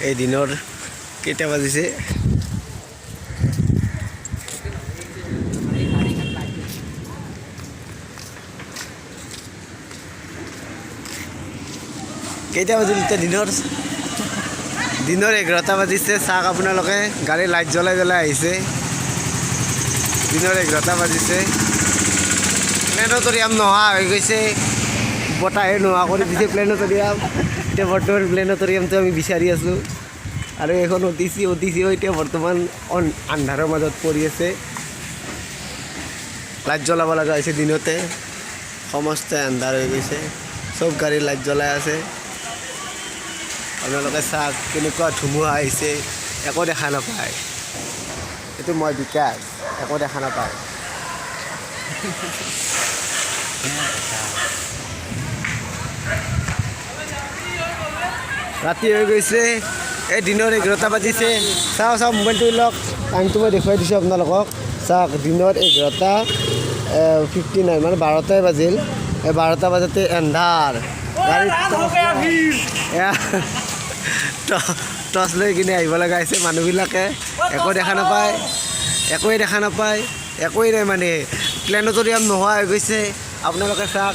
এই দিনৰ কেইটা বাজিছে কেইটা বাজিল এতিয়া দিনৰ 11টা বাজিছে চাওক আপোনালোকে গাড়ী লাইট জ্বলাই আহিছে দিনৰ 11টা বাজিছে প্লেনেটৰিয়াম নোহোৱা হৈ গৈছে বতাহে নোহোৱা কৰি দিছে প্লেনেটৰিয়াম এতিয়া বৰ্তমান প্লেনেটৰিয়ামটো আমি বিচাৰি আছোঁ আৰু এখন অটিচি এতিয়া বৰ্তমান আন্ধাৰৰ মাজত পৰি আছে লাইট জ্বলাব লগা হৈছে দিনতে সমস্ত আন্ধাৰ হৈ গৈছে চব গাড়ী লাইট জ্বলাই আছে আপোনালোকে চাওক কেনেকুৱা ধুমুহা আহিছে একো দেখা নাপায় এইটো মই বিকাশ একো দেখা নাপায় ৰাতি হৈ গৈছে এই দিনৰ 11টা বাজিছে চাওক মোবাইলটো লওক টাইমটো মই দেখুৱাই দিছোঁ আপোনালোকক চাওক দিনৰ 11:59 মানে 12টাই বাজিল এই 12টা বাজতে এন্ধাৰ টৰ্চ লৈ কিনে আহিব লগা হৈছে মানুহবিলাকে একো দেখা নাপায় একোৱেই নাই মানে প্লেনেটৰিয়াম নোহোৱা হৈ গৈছে আপোনালোকে চাওক